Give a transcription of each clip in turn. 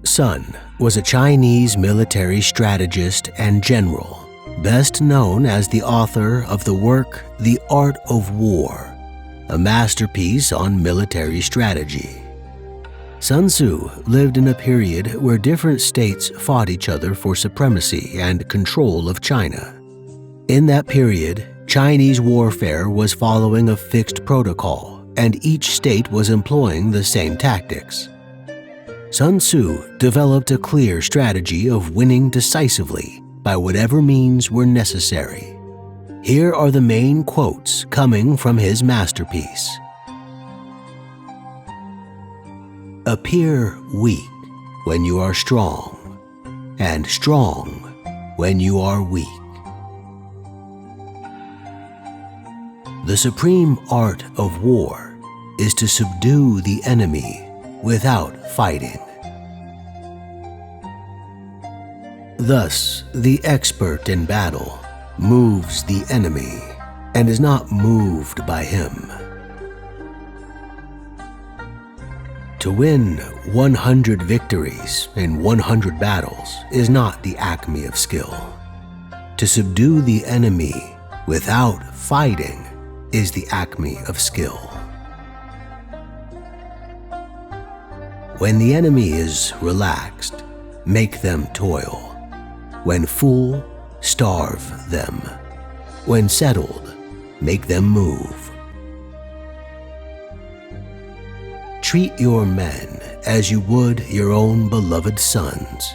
Sun was a Chinese military strategist and general, best known as the author of the work The Art of War, a masterpiece on military strategy. Sun-Tzu lived in a period where different states fought each other for supremacy and control of China. In that period, Chinese warfare was following a fixed protocol, and each state was employing the same tactics. Sun-Tzu developed a clear strategy of winning decisively by whatever means were necessary. Here are the main quotes coming from his masterpiece. Appear weak when you are strong, and strong when you are weak. The supreme art of war is to subdue the enemy without fighting. Thus, the expert in battle moves the enemy and is not moved by him. To win 100 victories in 100 battles is not the acme of skill. To subdue the enemy without fighting is the acme of skill. When the enemy is relaxed, make them toil. When full, starve them. When settled, make them move. Treat your men as you would your own beloved sons,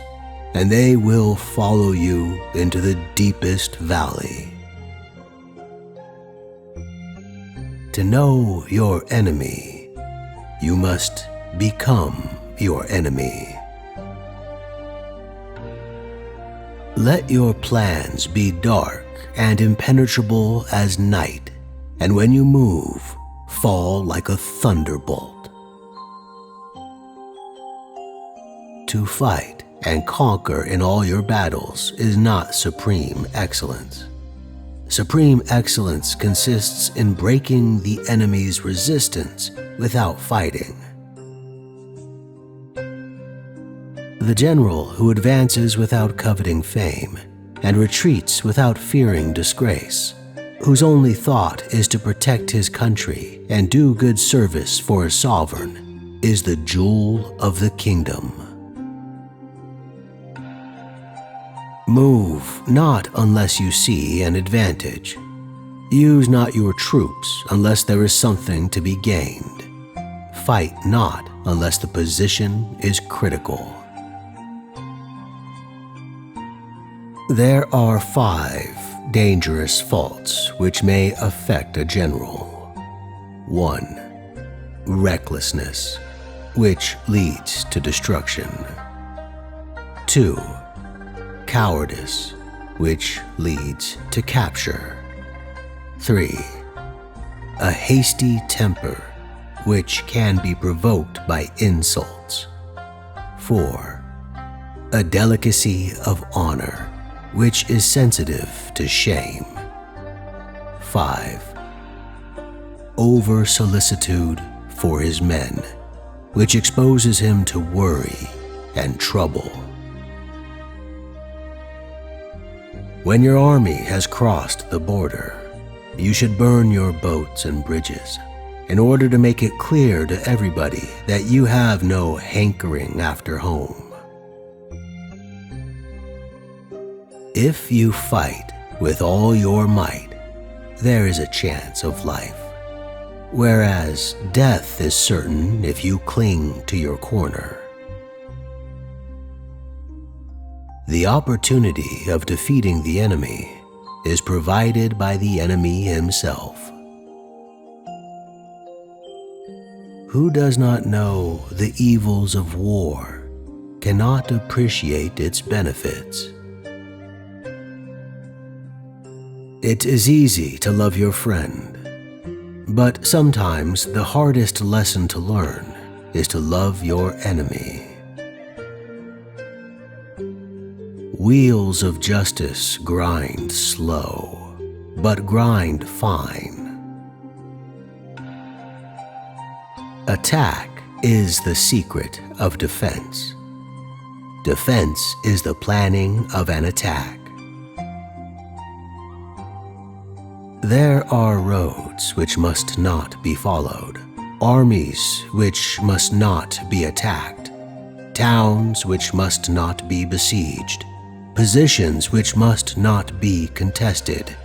and they will follow you into the deepest valley. To know your enemy, you must become your enemy. Let your plans be dark and impenetrable as night, and when you move, fall like a thunderbolt. To fight and conquer in all your battles is not supreme excellence. Supreme excellence consists in breaking the enemy's resistance without fighting. The general who advances without coveting fame and retreats without fearing disgrace, whose only thought is to protect his country and do good service for his sovereign, is the jewel of the kingdom. Move not unless you see an advantage. Use not your troops unless there is something to be gained. Fight not unless the position is critical. There are 5 dangerous faults which may affect a general. 1. Recklessness, which leads to destruction. 2. Cowardice, which leads to capture. 3. A hasty temper, which can be provoked by insults. 4. A delicacy of honor, which is sensitive to shame. 5. Over-solicitude for his men, which exposes him to worry and trouble. When your army has crossed the border, you should burn your boats and bridges in order to make it clear to everybody that you have no hankering after home. If you fight with all your might, there is a chance of life, whereas death is certain if you cling to your corner. The opportunity of defeating the enemy is provided by the enemy himself. Who does not know the evils of war cannot appreciate its benefits. It is easy to love your friend, but sometimes the hardest lesson to learn is to love your enemy. Wheels of justice grind slow, but grind fine. Attack is the secret of defense. Defense is the planning of an attack. There are roads which must not be followed, armies which must not be attacked, towns which must not be besieged, positions which must not be contested,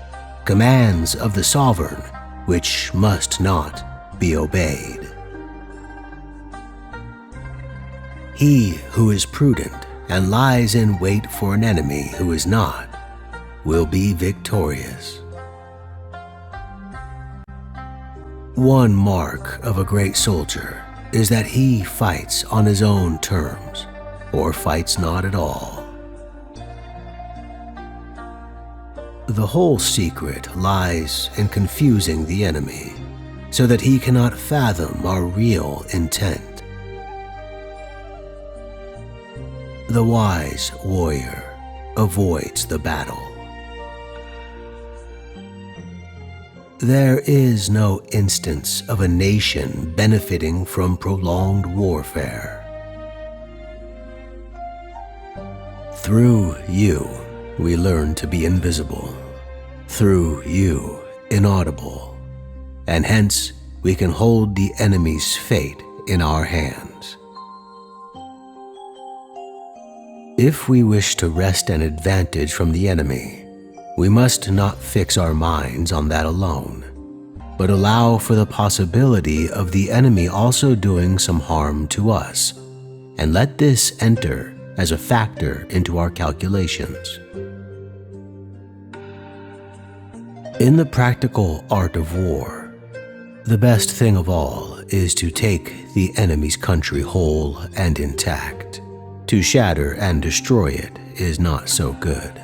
commands of the sovereign which must not be obeyed. He who is prudent and lies in wait for an enemy who is not will be victorious. One mark of a great soldier is that he fights on his own terms or fights not at all. The whole secret lies in confusing the enemy so that he cannot fathom our real intent. The wise warrior avoids the battle. There is no instance of a nation benefiting from prolonged warfare. Through you, we learn to be invisible. Through you, inaudible. And hence, we can hold the enemy's fate in our hands. If we wish to wrest an advantage from the enemy, we must not fix our minds on that alone, but allow for the possibility of the enemy also doing some harm to us, and let this enter as a factor into our calculations. In the practical art of war, the best thing of all is to take the enemy's country whole and intact. To shatter and destroy it is not so good.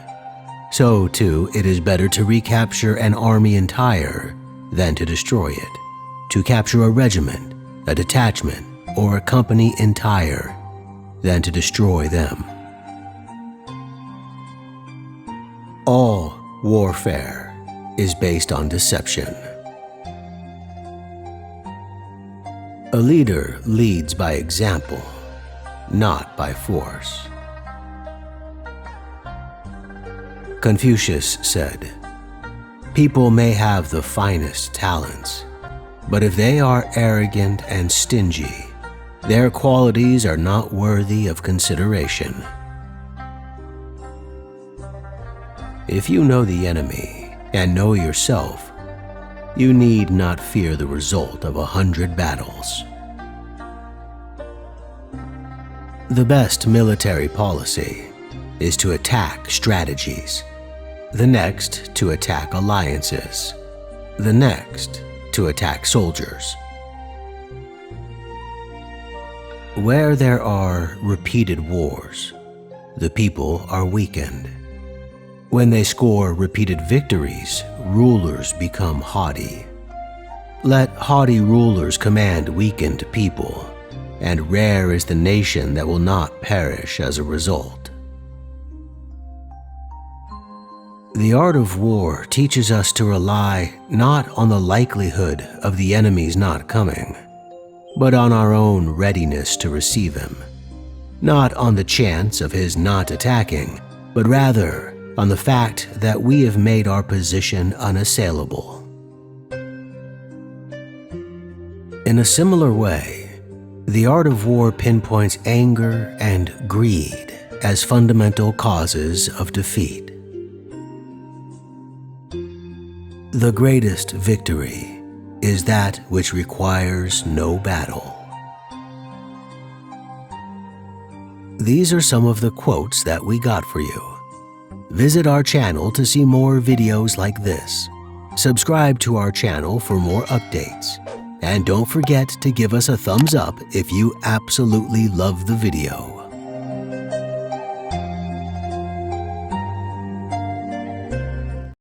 So, too, it is better to recapture an army entire than to destroy it, to capture a regiment, a detachment, or a company entire than to destroy them. All warfare is based on deception. A leader leads by example, not by force. Confucius said, "People may have the finest talents, but if they are arrogant and stingy, their qualities are not worthy of consideration." If you know the enemy and know yourself, you need not fear the result of 100 battles. The best military policy is to attack strategies, the next to attack alliances, the next to attack soldiers. Where there are repeated wars, the people are weakened. When they score repeated victories, rulers become haughty. Let haughty rulers command weakened people, and rare is the nation that will not perish as a result. The art of war teaches us to rely not on the likelihood of the enemy's not coming, but on our own readiness to receive him, not on the chance of his not attacking, but rather on the fact that we have made our position unassailable. In a similar way, the art of war pinpoints anger and greed as fundamental causes of defeat. The greatest victory is that which requires no battle. These are some of the quotes that we got for you. Visit our channel to see more videos like this. Subscribe to our channel for more updates. And don't forget to give us a thumbs up if you absolutely love the video.